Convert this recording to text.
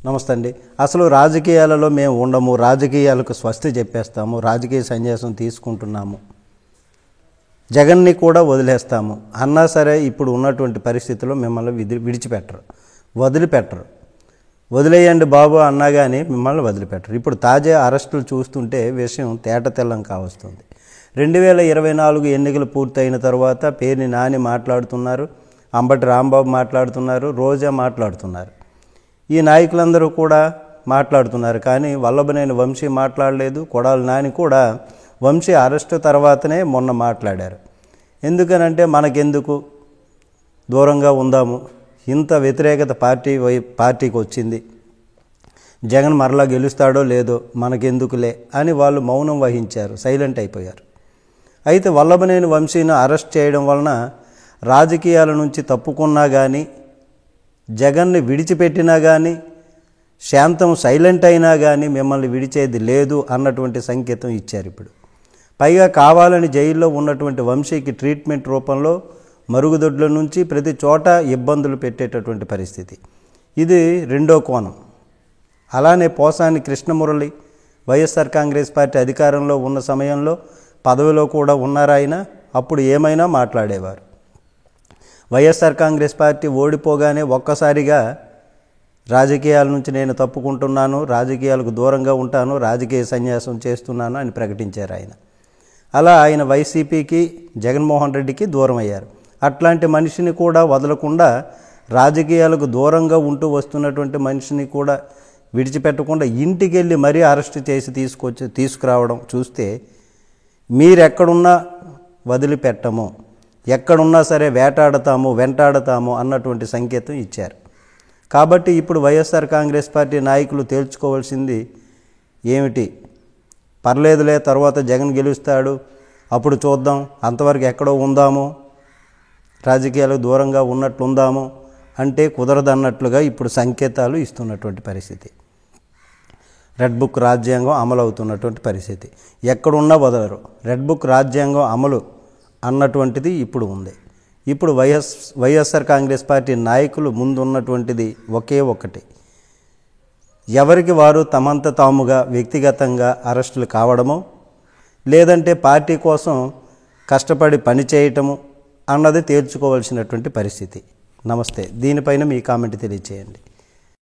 నమస్తే అండి. అసలు రాజకీయాలలో మేము ఉండము, రాజకీయాలకు స్వస్తి చెప్పేస్తాము, రాజకీయ సన్యాసం తీసుకుంటున్నాము, జగన్ని కూడా వదిలేస్తాము అన్నా సరే ఇప్పుడు ఉన్నటువంటి పరిస్థితుల్లో మిమ్మల్ని విడిచిపెట్టరు, వదిలిపెట్టరు. వదిలేయండి బాబు అన్నా కానీ మిమ్మల్ని వదిలిపెట్టరు. ఇప్పుడు తాజా అరెస్టులు చూస్తుంటే విషయం తేటతెల్లం కావస్తుంది. 2024 ఎన్నికలు పూర్తయిన తర్వాత పేర్ని నాని మాట్లాడుతున్నారు, అంబటి రాంబాబు మాట్లాడుతున్నారు, రోజా మాట్లాడుతున్నారు. ఈ నాయకులందరూ కూడా మాట్లాడుతున్నారు. కానీ వల్లభనేని వంశీ మాట్లాడలేదు. కొడాలి నాని కూడా వంశీ అరెస్టు తర్వాతనే మొన్న మాట్లాడారు. ఎందుకనంటే మనకెందుకు, దూరంగా ఉందాము, ఇంత వ్యతిరేకత పార్టీకి వచ్చింది, జగన్ మరలా గెలుస్తాడో లేదో మనకెందుకులే అని వాళ్ళు మౌనం వహించారు, సైలెంట్ అయిపోయారు. అయితే వల్లభనేని వంశీని అరెస్ట్ చేయడం వలన రాజకీయాల నుంచి తప్పుకున్నా కానీ, జగన్ని విడిచిపెట్టినా కానీ, శాంతం సైలెంట్ అయినా కానీ మిమ్మల్ని విడిచేది లేదు అన్నటువంటి సంకేతం ఇచ్చారు. ఇప్పుడు పైగా కావాలని జైల్లో ఉన్నటువంటి వంశీకి ట్రీట్మెంట్ రూపంలో మరుగుదొడ్ల నుంచి ప్రతి చోట ఇబ్బందులు పెట్టేటటువంటి పరిస్థితి. ఇది రెండో కోణం. అలానే పోసాని కృష్ణమురళి వైఎస్ఆర్ కాంగ్రెస్ పార్టీ అధికారంలో ఉన్న సమయంలో పదవిలో కూడా ఉన్నారు ఆయన. అప్పుడు ఏమైనా మాట్లాడేవారు. వైఎస్ఆర్ కాంగ్రెస్ పార్టీ ఓడిపోగానే ఒక్కసారిగా రాజకీయాల నుంచి నేను తప్పుకుంటున్నాను, రాజకీయాలకు దూరంగా ఉంటాను, రాజకీయ సన్యాసం చేస్తున్నాను అని ప్రకటించారు ఆయన. అలా ఆయన వైసీపీకి, జగన్మోహన్ రెడ్డికి దూరం అయ్యారు. అట్లాంటి మనిషిని కూడా వదలకుండా, రాజకీయాలకు దూరంగా ఉంటూ వస్తున్నటువంటి మనిషిని కూడా విడిచిపెట్టకుండా ఇంటికి వెళ్ళి మరీ అరెస్ట్ చేసి తీసుకురావడం చూస్తే, మీరెక్కడున్నా వదిలిపెట్టము, ఎక్కడున్నా సరే వేటాడతాము, వెంటాడతాము అన్నటువంటి సంకేతం ఇచ్చారు. కాబట్టి ఇప్పుడు వైఎస్ఆర్ కాంగ్రెస్ పార్టీ నాయకులు తేల్చుకోవాల్సింది ఏమిటి? పర్లేదులే, తర్వాత జగన్ గెలుస్తాడు, అప్పుడు చూద్దాం, అంతవరకు ఎక్కడో ఉందాము, రాజకీయాలకు దూరంగా ఉన్నట్లుందాము అంటే కుదరదన్నట్లుగా ఇప్పుడు సంకేతాలు ఇస్తున్నటువంటి పరిస్థితి. రెడ్ బుక్ రాజ్యాంగం అమలు అవుతున్నటువంటి పరిస్థితి. ఎక్కడున్నా వదలరు. రెడ్ బుక్ రాజ్యాంగం అమలు అన్నటువంటిది ఇప్పుడు ఉంది. ఇప్పుడు వైఎస్ఆర్ కాంగ్రెస్ పార్టీ నాయకులు ముందున్నటువంటిది ఒకే ఒక్కటి, ఎవరికి వారు తమంత తాముగా వ్యక్తిగతంగా అరెస్టులు కావడము, లేదంటే పార్టీ కోసం కష్టపడి పని చేయటము అన్నది తేల్చుకోవాల్సినటువంటి పరిస్థితి. నమస్తే. దీనిపైన మీ కామెంట్ తెలియచేయండి.